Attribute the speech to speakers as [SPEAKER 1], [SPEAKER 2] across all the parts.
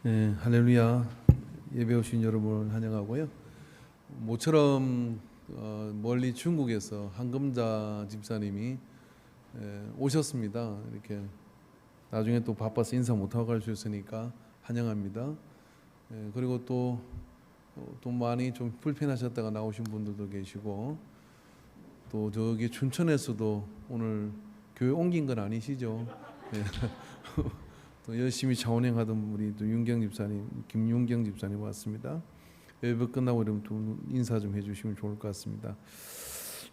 [SPEAKER 1] 네, 할렐루야. 예배 오신 여러분을 환영하고요. 모처럼 멀리 중국에서 한금자 집사님이 오셨습니다. 이렇게 나중에 또 바빠서 인사 못하고 갈 수 있으니까 환영합니다. 그리고 또 많이 좀 불편하셨다가 나오신 분들도 계시고, 또 저기 춘천에서도 오늘 교회 옮긴 건 아니시죠? 네. 또 열심히 자원행하던 우리 또 윤경 집사님, 김윤경 집사님 왔습니다. 예배 끝나고 이러면 또 인사 좀 해주시면 좋을 것 같습니다.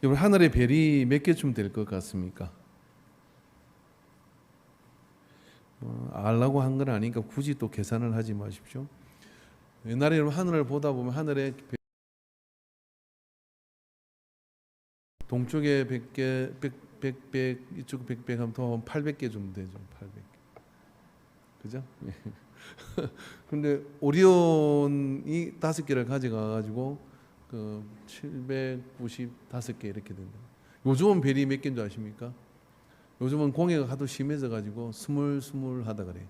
[SPEAKER 1] 여러분, 하늘의 별이 몇 개쯤 될 것 같습니까? 알라고 한 건 아니니까 굳이 또 계산을 하지 마십시오. 옛날에 여러분 하늘을 보다 보면 하늘에 동쪽에 100개, 100, 이쪽 100 하면 더 800개 좀 되죠. 800개. 그죠? 근데 오리온이 5개를 가져가 가지고 그 795개 이렇게 된다. 요즘은 별이 몇 개인 줄 아십니까? 요즘은 공해가 하도 심해져 가지고 스물하다 그래.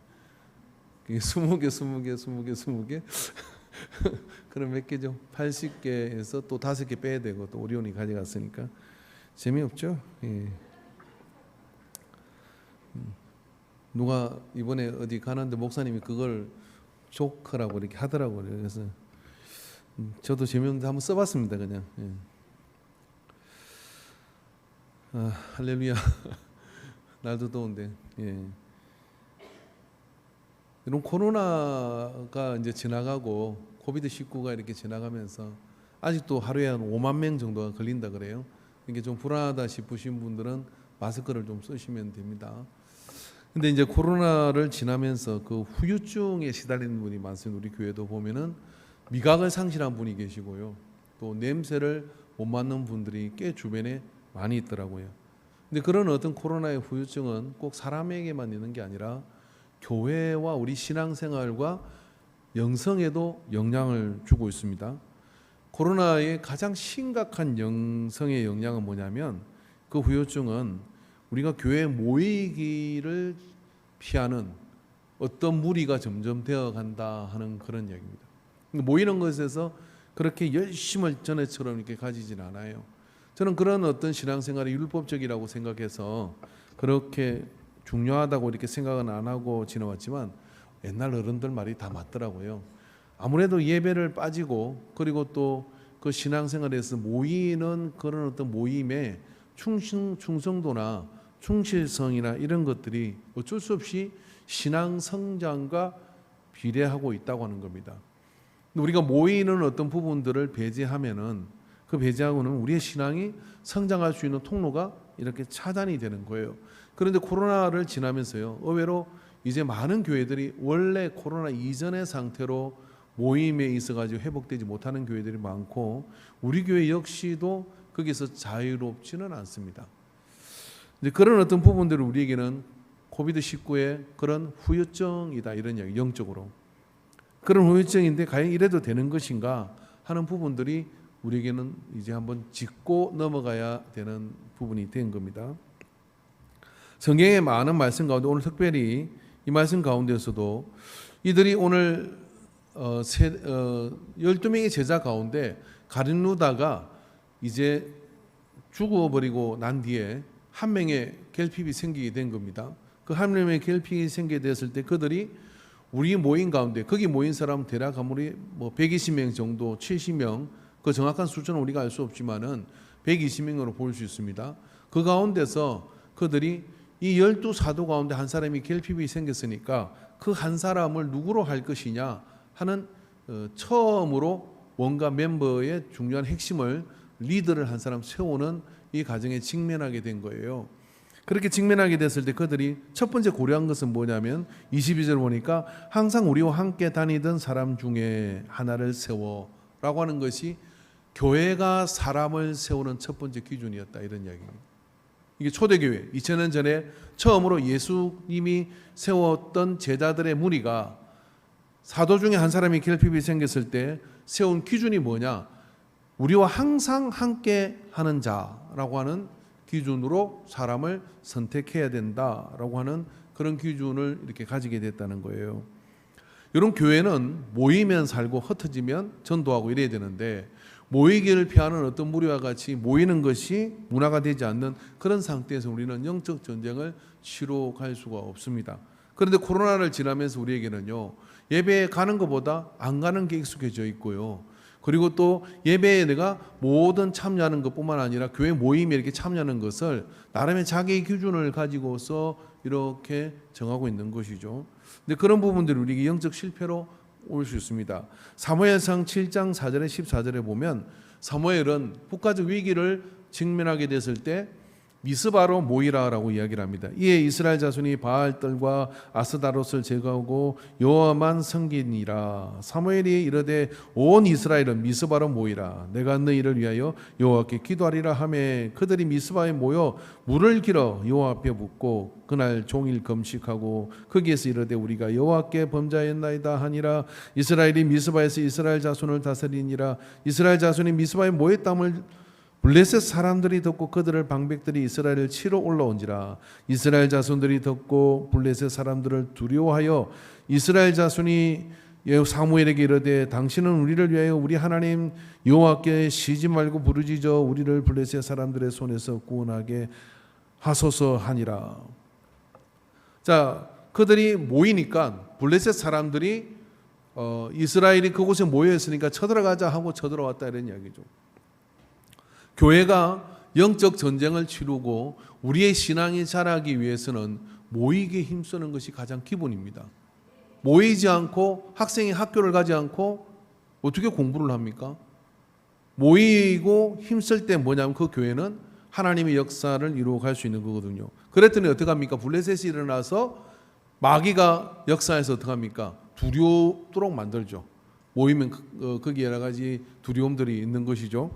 [SPEAKER 1] 20개 그럼 몇 개죠? 80개에서 또 5개 빼야 되고 또 오리온이 가져갔으니까 재미없죠? 예. 누가 이번에 어디 가는데 목사님이 그걸 조크라고 이렇게 하더라고요. 그래서 저도 재미없는데 한번 써봤습니다. 그냥. 예. 할렐루야. 날도 더운데. 예. 이런 코로나가 이제 지나가고 코비드 19가 이렇게 지나가면서 아직도 하루에 한 5만 명 정도가 걸린다 그래요. 이게 좀 불안하다 싶으신 분들은 마스크를 좀 쓰시면 됩니다. 근데 이제 코로나를 지나면서 그 후유증에 시달리는 분이 많습니다. 우리 교회도 보면은 미각을 상실한 분이 계시고요. 또 냄새를 못 맡는 분들이 꽤 주변에 많이 있더라고요. 근데 그런 어떤 코로나의 후유증은 꼭 사람에게만 있는 게 아니라 교회와 우리 신앙생활과 영성에도 영향을 주고 있습니다. 코로나의 가장 심각한 영성의 영향은 뭐냐면 그 후유증은 우리가 교회에 모이기를 피하는 어떤 무리가 점점 되어간다 하는 그런 이야기입니다. 모이는 것에서 그렇게 열심을 전에처럼 이렇게 가지진 않아요. 저는 그런 어떤 신앙생활이 율법적이라고 생각해서 그렇게 중요하다고 이렇게 생각은 안 하고 지나왔지만 옛날 어른들 말이 다 맞더라고요. 아무래도 예배를 빠지고 그리고 또 그 신앙생활에서 모이는 그런 어떤 모임의 충성도나 충실성이나 이런 것들이 어쩔 수 없이 신앙 성장과 비례하고 있다고 하는 겁니다. 우리가 모이는 어떤 부분들을 배제하면은 그 배제하고는 우리의 신앙이 성장할 수 있는 통로가 이렇게 차단이 되는 거예요. 그런데 코로나를 지나면서요, 의외로 이제 많은 교회들이 원래 코로나 이전의 상태로 모임에 있어가지고 회복되지 못하는 교회들이 많고 우리 교회 역시도 거기서 자유롭지는 않습니다. 이제 그런 어떤 부분들을 우리에게는 코비드19의 그런 후유증이다 이런 이야기, 영적으로 그런 후유증인데 과연 이래도 되는 것인가 하는 부분들이 우리에게는 이제 한번 짚고 넘어가야 되는 부분이 된 겁니다. 성경의 많은 말씀 가운데 오늘 특별히 이 말씀 가운데서도 이들이 오늘 12명의 제자 가운데 가룟유다가 이제 죽어버리고 난 뒤에 한 명의 결핍이 생기게 된 겁니다. 그 한 명의 결핍이 생기게 됐을 때 그들이 우리 모인 가운데 거기 모인 사람 대략 아무리 120명 정도, 70명 그 정확한 숫자는 우리가 알 수 없지만은 120명으로 볼 수 있습니다. 그 가운데서 그들이 이 12사도 가운데 한 사람이 결핍이 생겼으니까 그 한 사람을 누구로 할 것이냐 하는 처음으로 뭔가 멤버의 중요한 핵심을 리더를 한 사람 세우는 이 과정에 직면하게 된 거예요. 그렇게 직면하게 됐을 때 그들이 첫 번째 고려한 것은 뭐냐면 22절 보니까 항상 우리와 함께 다니던 사람 중에 하나를 세워라고 하는 것이 교회가 사람을 세우는 첫 번째 기준이었다 이런 이야기입니다. 이게 초대교회 2000년 전에 처음으로 예수님이 세웠던 제자들의 무리가 사도 중에 한 사람이 결핍이 생겼을 때 세운 기준이 뭐냐? 우리와 항상 함께 하는 자라고 하는 기준으로 사람을 선택해야 된다라고 하는 그런 기준을 이렇게 가지게 됐다는 거예요. 이런 교회는 모이면 살고 흩어지면 전도하고 이래야 되는데 모이기를 피하는 어떤 무리와 같이 모이는 것이 문화가 되지 않는 그런 상태에서 우리는 영적 전쟁을 치러 갈 수가 없습니다. 그런데 코로나를 지나면서 우리에게는요, 예배에 가는 것보다 안 가는 게 익숙해져 있고요. 그리고 또 예배에 내가 모든 참여하는 것뿐만 아니라 교회 모임에 이렇게 참여하는 것을 나름의 자기 기준을 가지고서 이렇게 정하고 있는 것이죠. 근데 그런 부분들이 우리에게 영적 실패로 올 수 있습니다. 사무엘상 7장 4절에 14절에 보면 사무엘은 국가적 위기를 직면하게 됐을 때 미스바로 모이라라고 이야기를 합니다. 이에 이스라엘 자손이 바알들과 아스다롯을 제거하고 여호와만 섬기니라. 사무엘이 이르되 온 이스라엘은 미스바로 모이라. 내가 너희를 위하여 여호와께 기도하리라 하매 그들이 미스바에 모여 물을 길어 여호와 앞에 붓고 그날 종일 금식하고 거기에서 이르되 우리가 여호와께 범죄하였나이다 하니라. 이스라엘이 미스바에서 이스라엘 자손을 다스리니라. 이스라엘 자손이 미스바에 모였담을 블레셋 사람들이 듣고 그들을 방백들이 이스라엘을 치러 올라온지라. 이스라엘 자손들이 듣고 블레셋 사람들을 두려워하여 이스라엘 자손이 사무엘에게 이르되 당신은 우리를 위하여 우리 하나님 여호와께 쉬지 말고 부르짖어 우리를 블레셋 사람들의 손에서 구원하게 하소서 하니라. 자, 그들이 모이니까 블레셋 사람들이 이스라엘이 그곳에 모여 있으니까 쳐들어가자 하고 쳐들어왔다 이런 이야기죠. 교회가 영적 전쟁을 치르고 우리의 신앙이 자라기 위해서는 모이기에 힘쓰는 것이 가장 기본입니다. 모이지 않고 학생이 학교를 가지 않고 어떻게 공부를 합니까? 모이고 힘쓸 때 뭐냐면 그 교회는 하나님의 역사를 이루어갈 수 있는 거거든요. 그랬더니 어떻게 합니까? 블레셋이 일어나서 마귀가 역사에서 어떻게 합니까? 두려우도록 만들죠. 모이면 거기 여러 가지 두려움들이 있는 것이죠.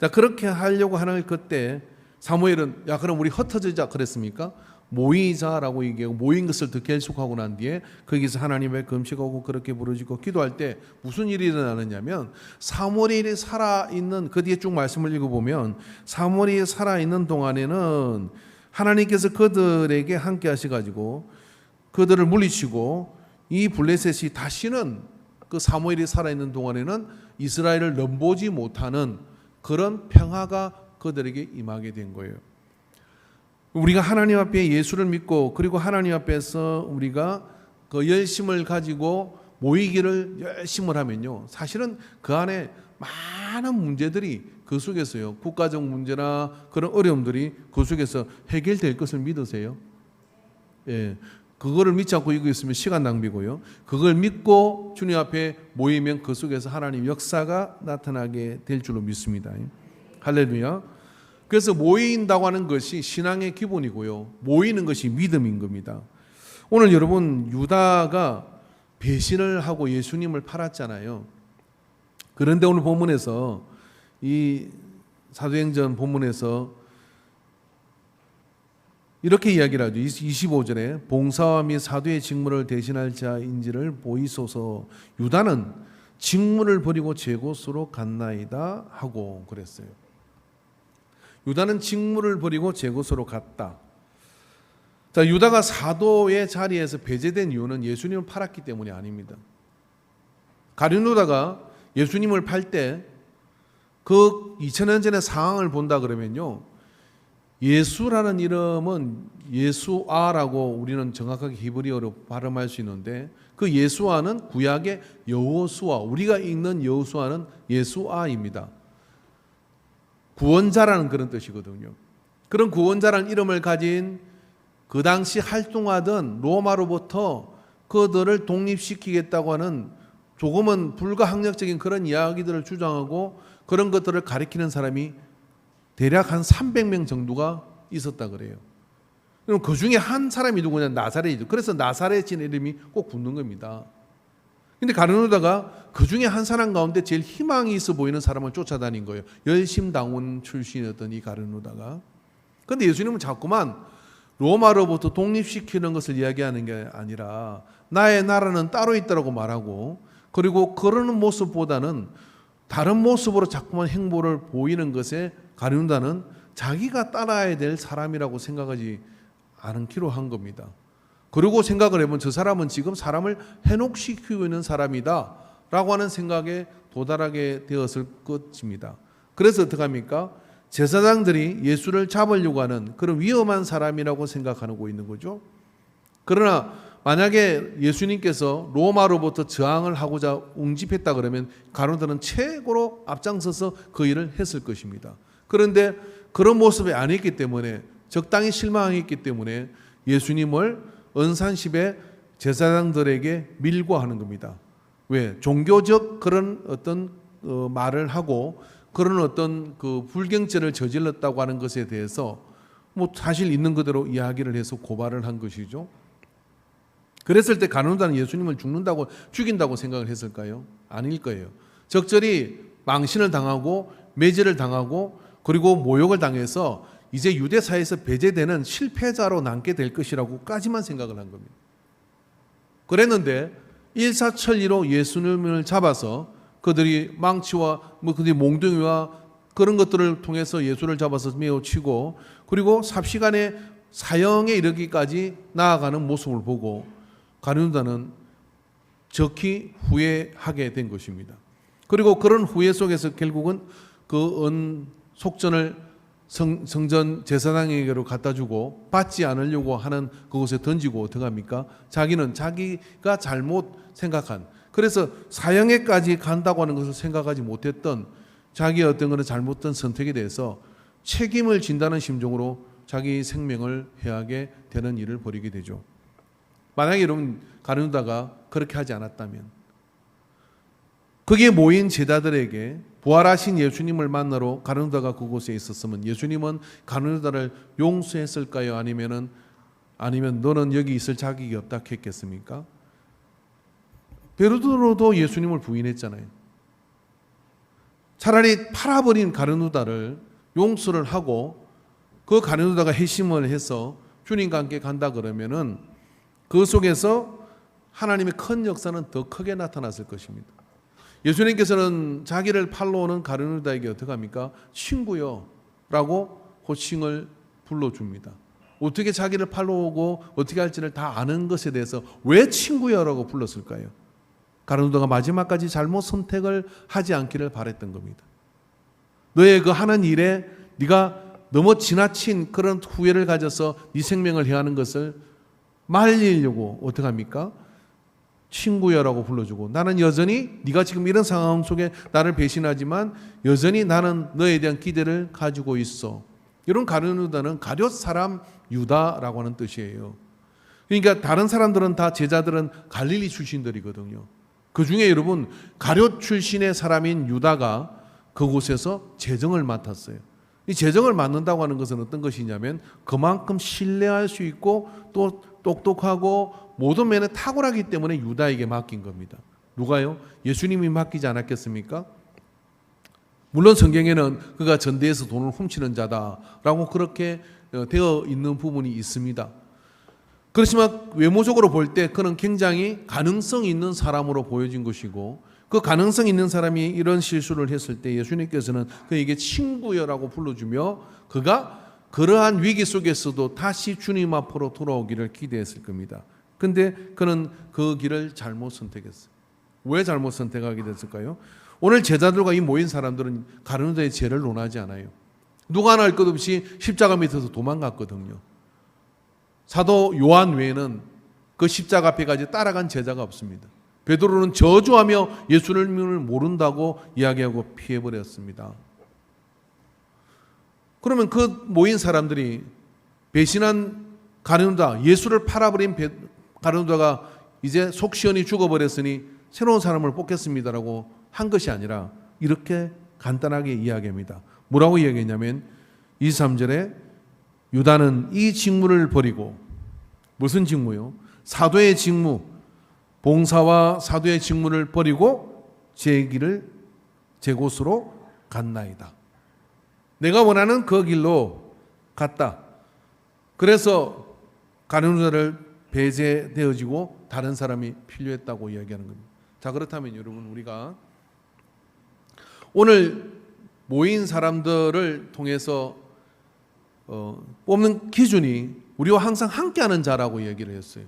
[SPEAKER 1] 자, 그렇게 하려고 하는 그때 사무엘은 야 그럼 우리 흩어지자 그랬습니까? 모이자라고 얘기하고 모인 것을 더 결속하고 난 뒤에 거기서 하나님의 금식하고 그렇게 부르짖고 기도할 때 무슨 일이 일어나느냐면 사무엘이 살아있는 그 뒤에 쭉 말씀을 읽어보면 사무엘이 살아있는 동안에는 하나님께서 그들에게 함께 하셔가지고 그들을 물리치고 이 블레셋이 다시는 그 사무엘이 살아있는 동안에는 이스라엘을 넘보지 못하는 그런 평화가 그들에게 임하게 된 거예요. 우리가 하나님 앞에 예수를 믿고 그리고 하나님 앞에서 우리가 그 열심을 가지고 모이기를 열심을 하면요, 사실은 그 안에 많은 문제들이 그 속에서요, 국가적 문제나 그런 어려움들이 그 속에서 해결될 것을 믿으세요? 예, 그거를 믿지 않고 이거 있으면 시간 낭비고요. 그걸 믿고 주님 앞에 모이면 그 속에서 하나님 역사가 나타나게 될 줄로 믿습니다. 할렐루야. 그래서 모인다고 하는 것이 신앙의 기본이고요. 모이는 것이 믿음인 겁니다. 오늘 여러분 유다가 배신을 하고 예수님을 팔았잖아요. 그런데 오늘 본문에서 이 사도행전 본문에서 이렇게 이야기를 하죠. 25절에 봉사와 및 사도의 직무를 대신할 자인지를 보이소서. 유다는 직무를 버리고 제곳으로 갔나이다 하고 그랬어요. 유다는 직무를 버리고 제곳으로 갔다. 자, 유다가 사도의 자리에서 배제된 이유는 예수님을 팔았기 때문이 아닙니다. 가룟유다가 예수님을 팔 때 그 2000년 전의 상황을 본다 그러면요, 예수라는 이름은 예수아라고 우리는 정확하게 히브리어로 발음할 수 있는데 그 예수아는 구약의 여호수아, 우리가 읽는 여호수아는 예수아입니다. 구원자라는 그런 뜻이거든요. 그런 구원자라는 이름을 가진 그 당시 활동하던 로마로부터 그들을 독립시키겠다고 하는 조금은 불가항력적인 그런 이야기들을 주장하고 그런 것들을 가리키는 사람이 대략 한 300명 정도가 있었다 그래요. 그럼 그 중에 한 사람이 누구냐? 나사렛이죠. 그래서 나사렛인 이름이 꼭 붙는 겁니다. 근데 가룟유다가 그 중에 한 사람 가운데 제일 희망이 있어 보이는 사람을 쫓아다닌 거예요. 열심당원 출신이었던 이 가룟유다가. 그런데 예수님은 자꾸만 로마로부터 독립시키는 것을 이야기하는 게 아니라 나의 나라는 따로 있다고 말하고, 그리고 그러는 모습보다는 다른 모습으로 자꾸만 행보를 보이는 것에 가룟유다는 자기가 따라야 될 사람이라고 생각하지 않기로 한 겁니다. 그리고 생각을 해보면 저 사람은 지금 사람을 현혹시키고 있는 사람이다 라고 하는 생각에 도달하게 되었을 것입니다. 그래서 어떻게 합니까? 제사장들이 예수를 잡으려고 하는 그런 위험한 사람이라고 생각하고 있는 거죠. 그러나 만약에 예수님께서 로마로부터 저항을 하고자 웅집했다 그러면 가룟유다는 최고로 앞장서서 그 일을 했을 것입니다. 그런데 그런 모습이 아니었기 때문에, 적당히 실망했기 때문에 예수님을 언산십에 제사장들에게 밀고 하는 겁니다. 왜? 종교적 그런 어떤 말을 하고 그런 어떤 그 불경죄를 저질렀다고 하는 것에 대해서 뭐 사실 있는 그대로 이야기를 해서 고발을 한 것이죠. 그랬을 때 가룟유다는 예수님을 죽인다고 생각을 했을까요? 아닐 거예요. 적절히 망신을 당하고 매질을 당하고 그리고 모욕을 당해서 이제 유대사에서 배제되는 실패자로 남게 될 것이라고까지만 생각을 한 겁니다. 그랬는데 일사천리로 예수님을 잡아서 그들이 망치와 그들이 몽둥이와 그런 것들을 통해서 예수를 잡아서 메어치고 그리고 삽시간에 사형에 이르기까지 나아가는 모습을 보고 가룟유다는 적히 후회하게 된 것입니다. 그리고 그런 후회 속에서 결국은 그 속전을 성전 제사장에게로 갖다 주고 받지 않으려고 하는 그곳에 던지고 어떻게 합니까? 자기는 자기가 잘못 생각한, 그래서 사형에까지 간다고 하는 것을 생각하지 못했던 자기의 어떤 그런 잘못된 선택에 대해서 책임을 진다는 심정으로 자기 생명을 해하게 되는 일을 벌이게 되죠. 만약에 여러분 가룟유다가 그렇게 하지 않았다면, 거기에 모인 제자들에게 부활하신 예수님을 만나러 가룟유다가 그곳에 있었으면 예수님은 가룟유다를 용서했을까요? 아니면 너는 여기 있을 자격이 없다 했겠습니까? 베드로도 예수님을 부인했잖아요. 차라리 팔아버린 가룟유다를 용서를 하고 그 가룟유다가 회심을 해서 주님과 함께 간다 그러면은 그 속에서 하나님의 큰 역사는 더 크게 나타났을 것입니다. 예수님께서는 자기를 팔러 오는 가룟유다에게 어떻게 합니까? 친구요 라고 호칭을 불러줍니다. 어떻게 자기를 팔러 오고 어떻게 할지를 다 아는 것에 대해서 왜 친구요 라고 불렀을까요? 가룟유다가 마지막까지 잘못 선택을 하지 않기를 바랬던 겁니다. 너의 그 하는 일에 네가 너무 지나친 그런 후회를 가져서 네 생명을 해하는 것을 말리려고 어떻게 합니까? 친구여라고 불러주고, 나는 여전히 네가 지금 이런 상황 속에 나를 배신하지만 여전히 나는 너에 대한 기대를 가지고 있어. 이런 가룟유다는 가룟 사람 유다라고 하는 뜻이에요. 그러니까 다른 사람들은 다 제자들은 갈릴리 출신들이거든요. 그 중에 여러분 가룟 출신의 사람인 유다가 그곳에서 재정을 맡았어요. 이 재정을 맡는다고 하는 것은 어떤 것이냐면 그만큼 신뢰할 수 있고 또 똑똑하고 모든 면에 탁월하기 때문에 유다에게 맡긴 겁니다. 누가요? 예수님이 맡기지 않았겠습니까? 물론 성경에는 그가 전대에서 돈을 훔치는 자다라고 그렇게 되어 있는 부분이 있습니다. 그렇지만 외모적으로 볼 때 그는 굉장히 가능성 있는 사람으로 보여진 것이고, 그 가능성 있는 사람이 이런 실수를 했을 때 예수님께서는 그에게 친구여라고 불러주며 그가 그러한 위기 속에서도 다시 주님 앞으로 돌아오기를 기대했을 겁니다. 근데 그는 그 길을 잘못 선택했어요. 왜 잘못 선택하게 됐을까요? 오늘 제자들과 이 모인 사람들은 가룟유다의 죄를 논하지 않아요. 누가 하나 할 것 없이 십자가 밑에서 도망갔거든요. 사도 요한 외에는 그 십자가 앞에까지 따라간 제자가 없습니다. 베드로는 저주하며 예수님을 모른다고 이야기하고 피해버렸습니다. 그러면 그 모인 사람들이 배신한 가룟유다, 예수를 팔아버린 가룟유다가 이제 속 시원히 죽어버렸으니 새로운 사람을 뽑겠습니다라고 한 것이 아니라 이렇게 간단하게 이야기합니다. 뭐라고 이야기했냐면 23절에 유다는 이 직무를 버리고, 무슨 직무요? 사도의 직무, 봉사와 사도의 직무를 버리고 제 길을 제 곳으로 갔나이다. 내가 원하는 그 길로 갔다. 그래서 가룟유다를 배제되어지고 다른 사람이 필요했다고 이야기하는 겁니다. 자, 그렇다면 여러분, 우리가 오늘 모인 사람들을 통해서 뽑는 기준이 우리와 항상 함께하는 자라고 얘기를 했어요.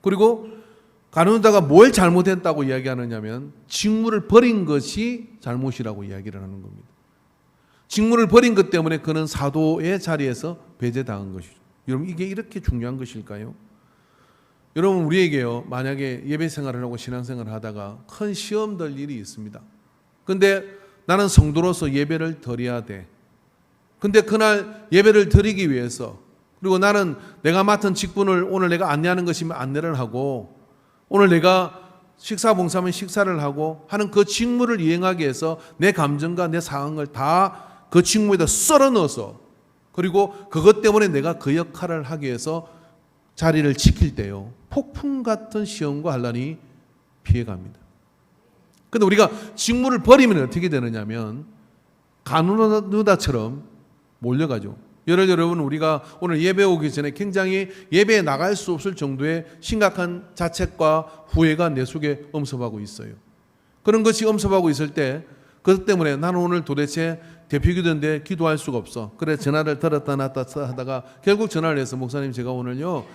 [SPEAKER 1] 그리고 간운다가 뭘 잘못했다고 이야기하느냐면 직무를 버린 것이 잘못이라고 이야기를 하는 겁니다. 직무를 버린 것 때문에 그는 사도의 자리에서 배제당한 것이죠. 여러분, 이게 이렇게 중요한 것일까요? 여러분, 우리에게요, 만약에 예배 생활을 하고 신앙생활을 하다가 큰 시험 들 일이 있습니다. 근데 나는 성도로서 예배를 드려야 돼. 근데 그날 예배를 드리기 위해서, 그리고 나는 내가 맡은 직분을 오늘 내가 안내하는 것이면 안내를 하고, 오늘 내가 식사 봉사하면 식사를 하고 하는 그 직무를 이행하기 위해서 내 감정과 내 상황을 다 그 직무에다 썰어 넣어서, 그리고 그것 때문에 내가 그 역할을 하기 위해서 자리를 지킬 때요, 폭풍 같은 시험과 환난이 피해갑니다. 그런데 우리가 직무를 버리면 어떻게 되느냐면 가누다처럼 몰려가죠. 여러분, 우리가 오늘 예배 오기 전에 굉장히 예배에 나갈 수 없을 정도의 심각한 자책과 후회가 내 속에 엄습하고 있어요. 그런 것이 엄습하고 있을 때, 그것 때문에 나는 오늘 도대체 대표기도인데 기도할 수가 없어. 그래, 전화를 들었다 놨다 하다가 결국 전화를 해서, 목사님, 제가 오늘요,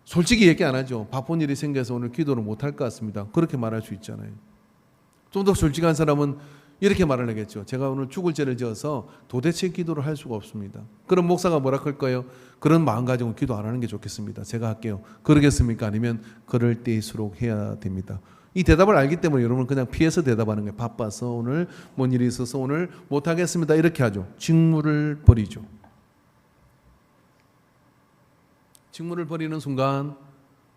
[SPEAKER 1] 솔직히 얘기 안 하죠. 바쁜 일이 생겨서 오늘 기도를 못할 것 같습니다. 그렇게 말할 수 있잖아요. 좀 더 솔직한 사람은 이렇게 말을 하겠죠. 제가 오늘 죽을 죄를 지어서 도대체 기도를 할 수가 없습니다. 그럼 목사가 뭐라 할까요? 그런 마음 가지고 기도 안 하는 게 좋겠습니다. 제가 할게요. 그러겠습니까? 아니면 그럴 때일수록 해야 됩니다. 이 대답을 알기 때문에 여러분은 그냥 피해서 대답하는 거예요. 바빠서 오늘 뭔 일이 있어서 오늘 못하겠습니다. 이렇게 하죠. 직무를 버리죠. 직무를 버리는 순간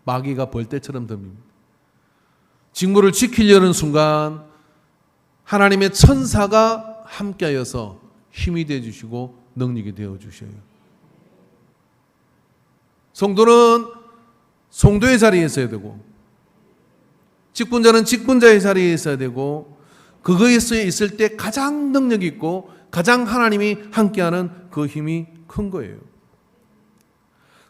[SPEAKER 1] 마귀가 벌떼처럼 듭니다. 직무를 지키려는 순간 하나님의 천사가 함께하여서 힘이 되어주시고 능력이 되어주셔요. 성도는 성도의 자리에 있어야 되고, 직분자는 직분자의 자리에 있어야 되고, 그거에 있을 때 가장 능력이 있고 가장 하나님이 함께하는 그 힘이 큰 거예요.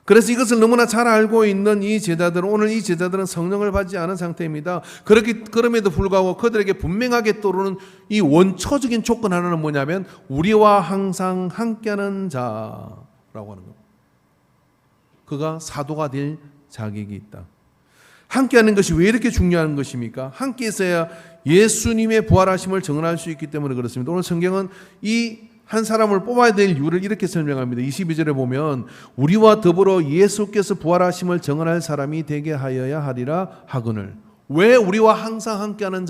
[SPEAKER 1] 그래서 이것을 너무나 잘 알고 있는 이 제자들은, 오늘 이 제자들은 성령을 받지 않은 상태입니다. 그럼에도 불구하고 그들에게 분명하게 떠오르는 이 원초적인 조건 하나는 뭐냐면 우리와 항상 함께하는 자라고 하는 겁니다. 그가 사도가 될 자격이 있다. 함께하는 것이 왜 이렇게 중요한 것입니까? 함께 있어야 예수님의 부활하심을 증언할 수 있기 때문에 그렇습니다. 오늘 성경은 이 한 사람을 뽑아야 될 이유를 이렇게 설명합니다. 22절에 보면 우리와 더불어 예수께서 부활하심을 증언할 사람이 되게 하여야 하리라 하거늘. 왜 우리와 항상 함께하는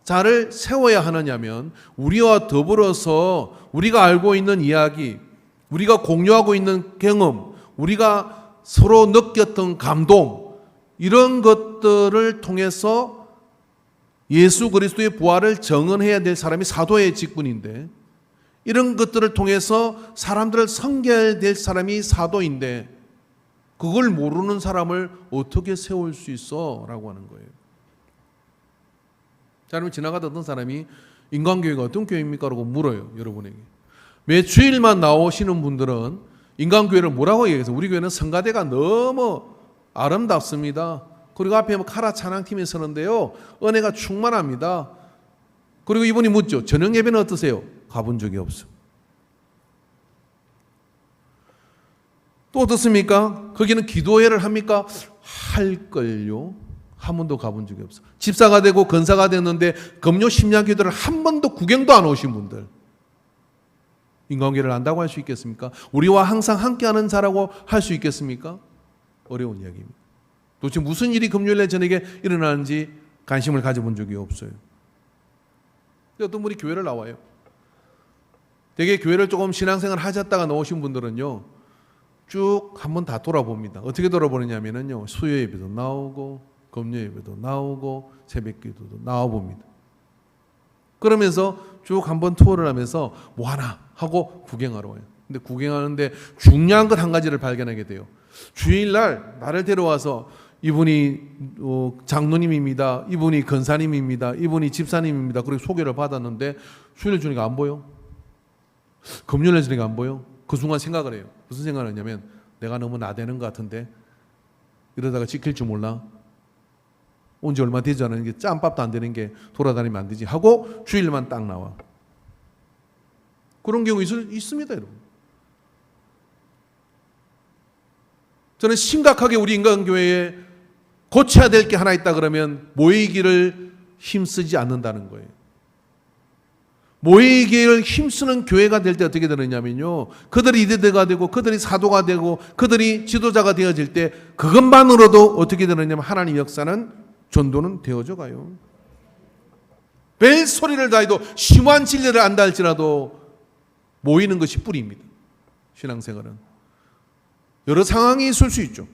[SPEAKER 1] 자를 세워야 하느냐면, 우리와 더불어서 우리가 알고 있는 이야기, 우리가 공유하고 있는 경험, 우리가 서로 느꼈던 감동, 이런 것들을 통해서 예수 그리스도의 부활을 증언해야 될 사람이 사도의 직분인데, 이런 것들을 통해서 사람들을 섬겨야 될 사람이 사도인데, 그걸 모르는 사람을 어떻게 세울 수 있어? 라고 하는 거예요. 자, 그러면 지나가다 어떤 사람이 인간교회가 어떤 교회입니까? 라고 물어요, 여러분에게. 매 주일만 나오시는 분들은 인간교회를 뭐라고 얘기해서, 우리 교회는 성가대가 너무 아름답습니다. 그리고 앞에 카라 찬양팀이 서는데요, 은혜가 충만합니다. 그리고 이분이 묻죠. 저녁 예배는 어떠세요? 가본 적이 없어. 또 어떻습니까? 거기는 기도회를 합니까? 할걸요. 한 번도 가본 적이 없어. 집사가 되고 건사가 됐는데 금요 심야 기도를 한 번도 구경도 안 오신 분들, 인간관계를 안다고 할 수 있겠습니까? 우리와 항상 함께하는 자라고 할 수 있겠습니까? 어려운 이야기입니다. 도대체 무슨 일이 금요일에 저녁에 일어나는지 관심을 가져본 적이 없어요. 어떤 분이 교회를 나와요. 되게 교회를 조금 신앙생활 하셨다가 나오신 분들은요, 쭉 한번 다 돌아봅니다. 어떻게 돌아보느냐면요, 수요 예배도 나오고 금요 예배도 나오고 새벽 기도도 나와봅니다. 그러면서 쭉 한번 투어를 하면서 뭐 하나 하고 구경하러 와요. 근데 구경하는데 중요한 것 한 가지를 발견하게 돼요. 주일날 나를 데려와서 이분이 장로님입니다, 이분이 건사님입니다, 이분이 집사님입니다, 그리고 소개를 받았는데 수요일 주니까 안 보여. 금요일에 주니까 안 보여. 그 순간 생각을 해요. 무슨 생각을 하냐면, 내가 너무 나대는 것 같은데 이러다가 지킬 줄 몰라. 온 지 얼마 되지 않은 게 짬밥도 안 되는 게 돌아다니면 안 되지 하고 주일만 딱 나와. 그런 경우 있습니다, 여러분. 저는 심각하게 우리 인간교회에 고쳐야 될 게 하나 있다 그러면 모이기를 힘쓰지 않는다는 거예요. 모이기를 힘쓰는 교회가 될 때 어떻게 되느냐면요, 그들이 리더가 되고 그들이 사도가 되고 그들이 지도자가 되어질 때 그것만으로도 어떻게 되느냐면 하나님의 역사는 전도는 되어져 가요. 벨 소리를 다해도 심한 진리를 안다 할지라도 모이는 것이 뿌리입니다. 신앙생활은 여러 상황이 있을 수 있죠.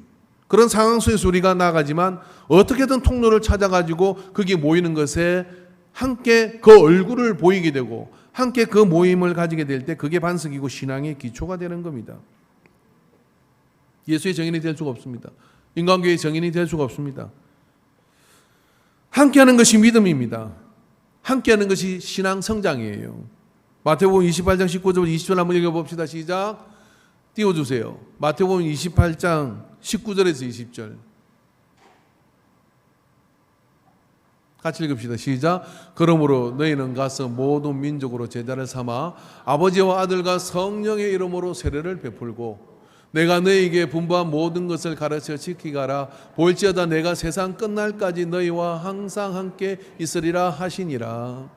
[SPEAKER 1] 그런 상황 속에서 우리가 나아가지만 어떻게든 통로를 찾아가지고 거기에 모이는 것에 함께 그 얼굴을 보이게 되고 함께 그 모임을 가지게 될 때 그게 반석이고 신앙의 기초가 되는 겁니다. 예수의 정인이 될 수가 없습니다. 인간교회의 정인이 될 수가 없습니다. 함께하는 것이 믿음입니다. 함께하는 것이 신앙 성장이에요. 마태복음 28장 19절부터 20절 한번 읽어봅시다. 시작. 띄워주세요. 마태복음 28장 19절에서 20절 같이 읽읍시다. 시작. 그러므로 너희는 가서 모든 민족으로 제자를 삼아 아버지와 아들과 성령의 이름으로 세례를 베풀고 내가 너희에게 분부한 모든 것을 가르쳐 지키게 하라. 볼지어다 내가 세상 끝날까지 너희와 항상 함께 있으리라 하시니라.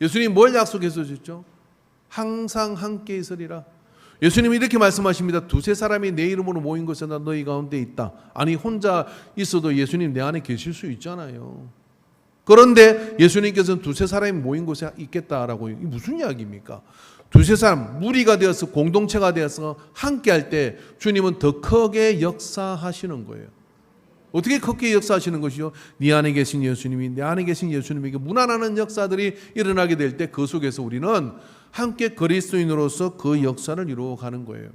[SPEAKER 1] 예수님이 뭘 약속해서 주셨죠? 항상 함께 있으리라. 예수님이 이렇게 말씀하십니다. 두세 사람이 내 이름으로 모인 곳에 나 너희 가운데 있다. 아니 혼자 있어도 예수님 내 안에 계실 수 있잖아요. 그런데 예수님께서는 두세 사람이 모인 곳에 있겠다라고, 이게 무슨 이야기입니까? 두세 사람 무리가 되어서 공동체가 되어서 함께 할 때 주님은 더 크게 역사하시는 거예요. 어떻게 크게 역사하시는 것이요? 네 안에 계신 예수님이 내 안에 계신 예수님에게 무난하는 역사들이 일어나게 될 때 그 속에서 우리는 함께 그리스도인으로서 그 역사를 이루어가는 거예요.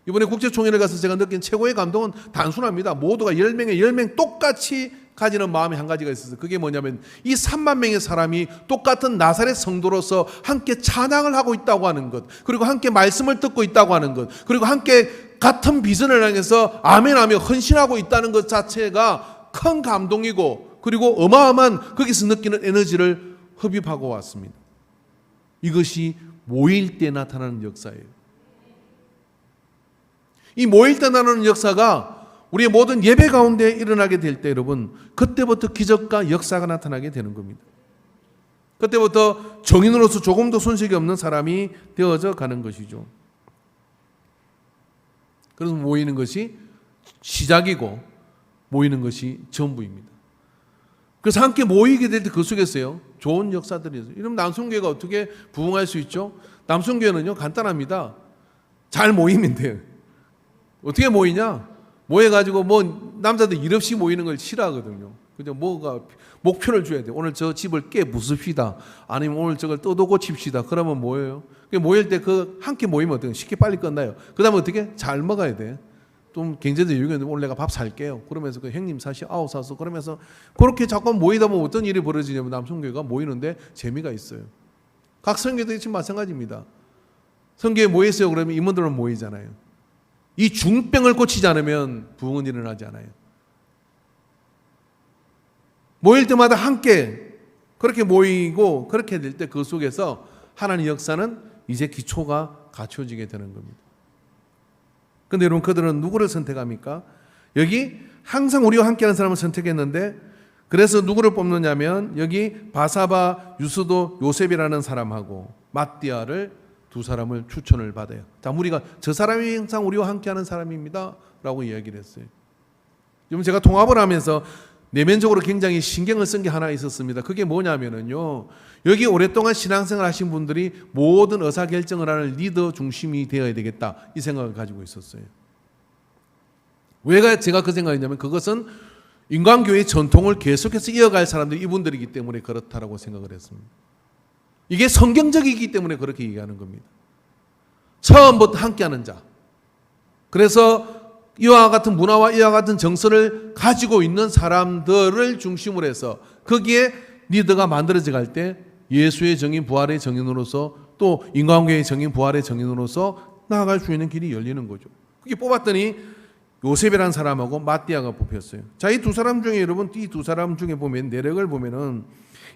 [SPEAKER 1] 이번에 국제총회를 가서 제가 느낀 최고의 감동은 단순합니다. 모두가 10명 똑같이 가지는 마음이 한 가지가 있어서 그게 뭐냐면 이 3만 명의 사람이 똑같은 나사렛 성도로서 함께 찬양을 하고 있다고 하는 것, 그리고 함께 말씀을 듣고 있다고 하는 것, 그리고 함께 같은 비전을 향해서 아멘하며 헌신하고 있다는 것 자체가 큰 감동이고 그리고 어마어마한 거기서 느끼는 에너지를 흡입하고 왔습니다. 이것이 모일 때 나타나는 역사예요. 이 모일 때 나타나는 역사가 우리의 모든 예배 가운데 일어나게 될 때 여러분, 그때부터 기적과 역사가 나타나게 되는 겁니다. 그때부터 정인으로서 조금도 손색이 없는 사람이 되어져 가는 것이죠. 그래서 모이는 것이 시작이고 모이는 것이 전부입니다. 그래서 함께 모이게 될 때 그 속에서요, 좋은 역사들이 있어요. 이러면 남성교회가 어떻게 부흥할 수 있죠? 남성교회는요, 간단합니다. 잘 모이면 돼요. 어떻게 모이냐? 모여가지고 남자들 일 없이 모이는 걸 싫어하거든요. 그죠? 뭐가 목표를 줘야 돼. 오늘 저 집을 깨 부숩시다. 아니면 오늘 저걸 뜯어 고칩시다. 그러면 뭐예요? 모일 때 함께 모이면 어떻게 쉽게 빨리 끝나요. 그 다음에 어떻게? 잘 먹어야 돼. 좀 경제적 여유가 있는데 오늘 내가 밥 살게요. 그러면서 형님 사서 그러면서 그렇게 자꾸 모이다 보면 어떤 일이 벌어지냐면 남성교회가 모이는데 재미가 있어요. 각 성교도 지금 마찬가지입니다. 성교에 모였어요. 그러면 임원들은 모이잖아요. 이 중병을 고치지 않으면 부흥은 일어나지 않아요. 모일 때마다 함께 그렇게 모이고 그렇게 될 때 그 속에서 하나님의 역사는 이제 기초가 갖춰지게 되는 겁니다. 그런데 여러분, 그들은 누구를 선택합니까? 여기 항상 우리와 함께하는 사람을 선택했는데, 그래서 누구를 뽑느냐면 여기 바사바, 유스도, 요셉이라는 사람하고 마띠아를 두 사람을 추천을 받아요. 자, 우리가 저 사람이 항상 우리와 함께하는 사람입니다 라고 이야기를 했어요. 지금 제가 통합을 하면서 내면적으로 굉장히 신경을 쓴 게 하나 있었습니다. 그게 뭐냐면요, 여기 오랫동안 신앙생활 하신 분들이 모든 의사결정을 하는 리더 중심이 되어야 되겠다, 이 생각을 가지고 있었어요. 왜 제가 그 생각이냐면 그것은 인간교회의 전통을 계속해서 이어갈 사람들이 이분들이기 때문에 그렇다라고 생각을 했습니다. 이게 성경적이기 때문에 그렇게 얘기하는 겁니다. 처음부터 함께하는 자. 그래서 이와 같은 문화와 이와 같은 정서를 가지고 있는 사람들을 중심으로 해서 거기에 리더가 만들어져 갈 때 예수의 정인, 부활의 정인으로서 또 인간교회의 정인, 부활의 정인으로서 나아갈 수 있는 길이 열리는 거죠. 그게 뽑았더니 요셉이라는 사람하고 마띠아가 뽑혔어요. 자, 이 두 사람 중에 여러분, 이 두 사람 중에 보면 내력을 보면은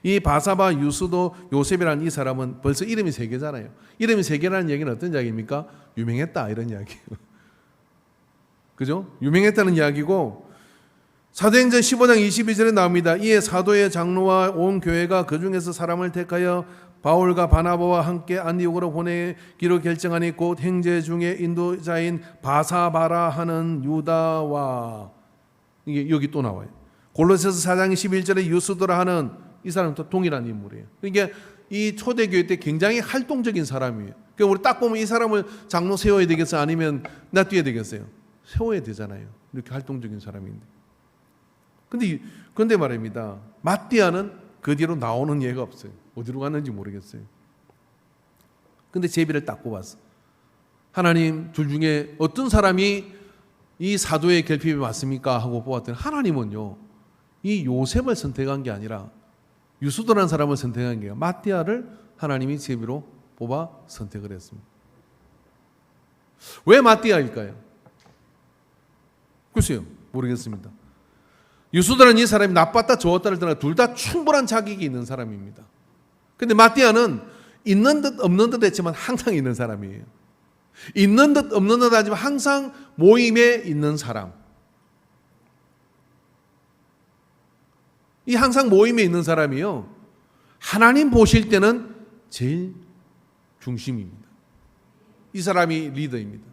[SPEAKER 1] 이 바사바, 유스도, 요셉이라는 이 사람은 벌써 이름이 세 개잖아요. 이름이 세 개라는 얘기는 어떤 이야기입니까? 유명했다, 이런 이야기예요. 그죠? 유명했다는 이야기고, 사도행전 15장 22절에 나옵니다. 이에 사도의 장로와 온 교회가 그 중에서 사람을 택하여 바울과 바나바와 함께 안디옥으로 보내기로 결정하니 곧 행제 중에 인도자인 바사바라 하는 유다와, 이게 여기 또 나와요. 골로새서 4장 11절에 유스도라 하는 이 사람도 동일한 인물이에요. 그러니까 이 초대교회 때 굉장히 활동적인 사람이에요. 그러니까 우리 딱 보면 이 사람을 장로 세워야 되겠어요? 아니면 놔둬야 되겠어요? 세워야 되잖아요. 이렇게 활동적인 사람인데. 근데 말입니다. 마띠아는 그 뒤로 나오는 예가 없어요. 어디로 갔는지 모르겠어요. 근데 제비를 딱 뽑았어. 하나님, 둘 중에 어떤 사람이 이 사도의 결핍이 맞습니까? 하고 뽑았더니 하나님은요, 이 요셉을 선택한 게 아니라 유수도라는 사람을 선택한 게 아니라 마띠아를 하나님이 제비로 뽑아 선택을 했습니다. 왜 마띠아일까요? 글쎄요, 모르겠습니다. 유수도는 이 사람이 나빴다 좋았다를 떠나 둘 다 충분한 자격이 있는 사람입니다. 그런데 마띠아는 있는 듯 없는 듯 했지만 항상 있는 사람이에요. 있는 듯 없는 듯 하지만 항상 모임에 있는 사람. 이 항상 모임에 있는 사람이요, 하나님 보실 때는 제일 중심입니다. 이 사람이 리더입니다.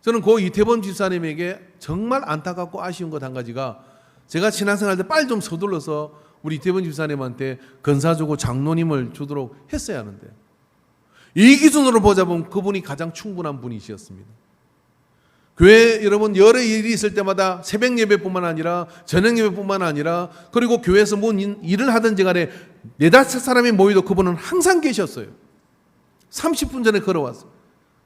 [SPEAKER 1] 저는 고 이태범 집사님에게 정말 안타깝고 아쉬운 것 한 가지가, 제가 신앙생활 때 빨리 좀 서둘러서 우리 이태범 집사님한테 건사 주고 장로님을 주도록 했어야 하는데, 이 기준으로 보자 보면 그분이 가장 충분한 분이셨습니다. 교회 여러분 여러 일이 있을 때마다 새벽 예배뿐만 아니라 저녁 예배뿐만 아니라, 그리고 교회에서 뭔 일을 하든지 간에 4-5 사람이 모이도 그분은 항상 계셨어요. 30분 전에 걸어왔어요.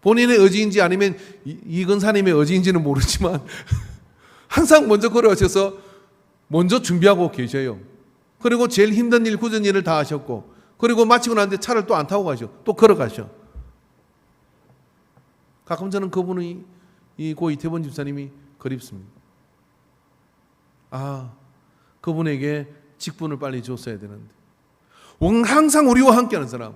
[SPEAKER 1] 본인의 의지인지 아니면 이근사님의 의지인지는 모르지만 항상 먼저 걸어오셔서 먼저 준비하고 계셔요. 그리고 제일 힘든 일, 굳은 일을 다 하셨고, 그리고 마치고 나는데 차를 또 안 타고 가셔. 또 걸어가셔. 가끔 저는 그분이, 고 이태원 집사님이 그립습니다. 그분에게 직분을 빨리 줬어야 되는데. 항상 우리와 함께하는 사람.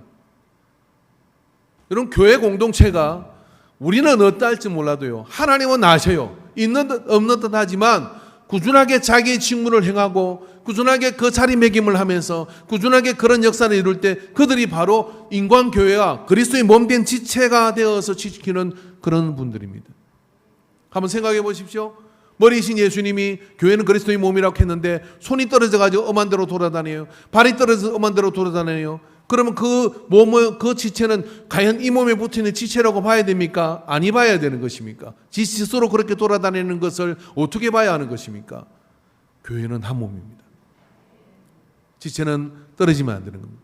[SPEAKER 1] 여러분, 교회 공동체가 우리는 어떨지 몰라도요, 하나님은 아셔요. 있는 듯 없는 듯 하지만 꾸준하게 자기의 직무를 행하고 꾸준하게 그 자리매김을 하면서 꾸준하게 그런 역사를 이룰 때 그들이 바로 인광교회와 그리스도의 몸된 지체가 되어서 지키는 그런 분들입니다. 한번 생각해 보십시오. 머리이신 예수님이 교회는 그리스도의 몸이라고 했는데 손이 떨어져가지고 엄한 대로 돌아다녀요. 발이 떨어져서 엄한 대로 돌아다녀요. 그러면 그 몸의 그 지체는 과연 이 몸에 붙어있는 지체라고 봐야 됩니까? 아니 봐야 되는 것입니까? 지 스스로 그렇게 돌아다니는 것을 어떻게 봐야 하는 것입니까? 교회는 한 몸입니다. 지체는 떨어지면 안 되는 겁니다.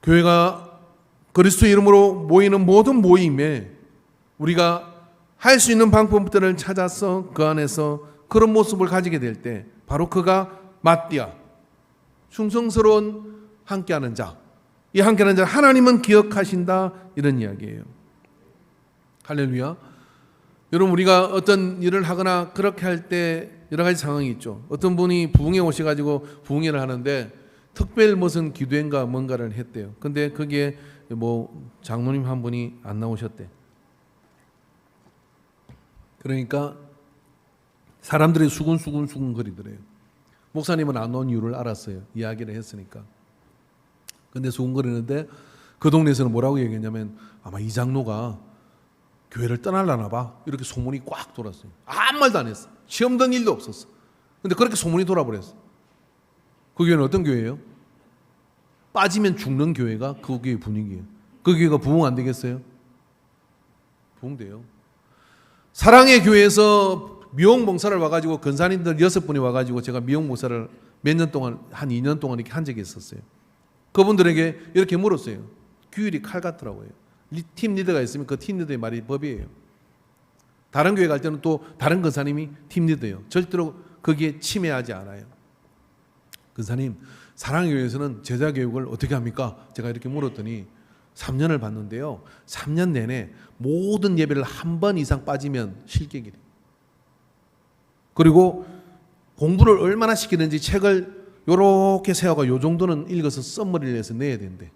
[SPEAKER 1] 교회가 그리스도의 이름으로 모이는 모든 모임에 우리가 할 수 있는 방법들을 찾아서 그 안에서 그런 모습을 가지게 될 때 바로 그가 마띠아, 충성스러운 함께하는 자, 이 함께하는 자 하나님은 기억하신다, 이런 이야기예요. 할렐루야. 여러분, 우리가 어떤 일을 하거나 그렇게 할 때 여러 가지 상황이 있죠. 어떤 분이 부흥회 오셔가지고 부흥회를 하는데 특별 무슨 기도회인가 뭔가를 했대요. 근데 거기에 장로님 한 분이 안 나오셨대. 그러니까 사람들이 수군수군 거리더래요. 목사님은 안 온 이유를 알았어요. 이야기를 했으니까. 근데 수군거리는데 그 동네에서는 뭐라고 얘기했냐면, 아마 이 장로가 교회를 떠나려나 봐, 이렇게 소문이 꽉 돌았어요. 아무 말도 안 했어. 시험 든 일도 없었어. 근데 그렇게 소문이 돌아버렸어. 그 교회는 어떤 교회예요? 빠지면 죽는 교회가 그 교회 분위기예요. 그 교회가 부흥 안 되겠어요? 부흥돼요. 사랑의 교회에서 미용 봉사를 와가지고 근사님들 6분이 와가지고 제가 미용 봉사를 몇 년 동안, 한 2년 동안 이렇게 한 적이 있었어요. 그분들에게 이렇게 물었어요. 규율이 칼 같더라고요. 팀 리더가 있으면 그 팀 리더의 말이 법이에요. 다른 교회 갈 때는 또 다른 근사님이 팀 리더예요. 절대로 거기에 침해하지 않아요. 근사님, 사랑의 교회에서는 제자 교육을 어떻게 합니까? 제가 이렇게 물었더니 3년을 봤는데요, 3년 내내 모든 예배를 한 번 이상 빠지면 실격이래요. 그리고 공부를 얼마나 시키는지 책을 요렇게 세워가 요 정도는 읽어서 썸머리를 해서 내야 된대.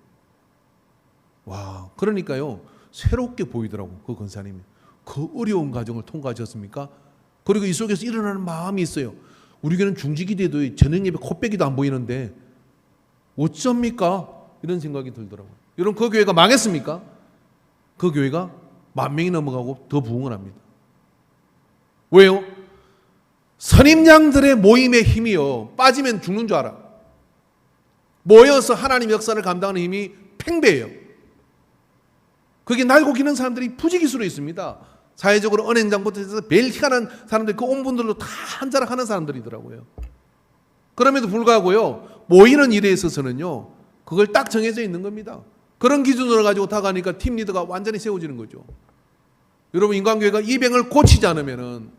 [SPEAKER 1] 와, 그러니까요, 새롭게 보이더라고. 그 권사님이. 그 어려운 과정을 통과하셨습니까? 그리고 이 속에서 일어나는 마음이 있어요. 우리 교회는 중직기대도 저녁 예배 코빼기도 안 보이는데 어쩝니까? 이런 생각이 들더라고요. 여러분, 그 교회가 망했습니까? 그 교회가 10,000명이 넘어가고 더 부흥을 합니다. 왜요? 선임양들의 모임의 힘이요, 빠지면 죽는 줄 알아. 모여서 하나님 역사를 감당하는 힘이 팽배해요. 그게 날고 기는 사람들이 부지기수로 있습니다. 사회적으로 언행장부터 해서 제일 희한한 사람들, 그 온 분들로 다 한자락 하는 사람들이더라고요. 그럼에도 불구하고요, 모이는 일에 있어서는요, 그걸 딱 정해져 있는 겁니다. 그런 기준으로 가지고 다 가니까 팀 리더가 완전히 세워지는 거죠. 여러분, 인간교회가 이 병을 고치지 않으면은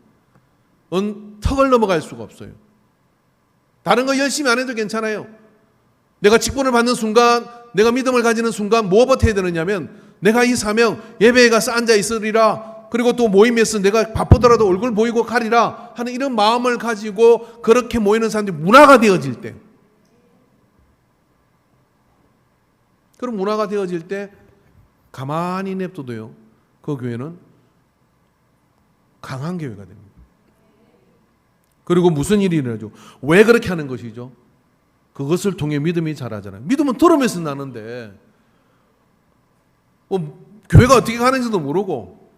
[SPEAKER 1] 턱을 넘어갈 수가 없어요. 다른 거 열심히 안 해도 괜찮아요. 내가 직분을 받는 순간, 내가 믿음을 가지는 순간 뭐부터 해야 되느냐면, 내가 이 사명, 예배에 가서 앉아 있으리라, 그리고 또 모임에서 내가 바쁘더라도 얼굴 보이고 가리라 하는 이런 마음을 가지고 그렇게 모이는 사람들이 문화가 되어질 때, 그런 문화가 되어질 때 가만히 냅둬도요, 그 교회는 강한 교회가 됩니다. 그리고 무슨 일이 일어나죠? 왜 그렇게 하는 것이죠? 그것을 통해 믿음이 자라잖아요. 믿음은 들으면서 나는데 교회가 어떻게 가는지도 모르고,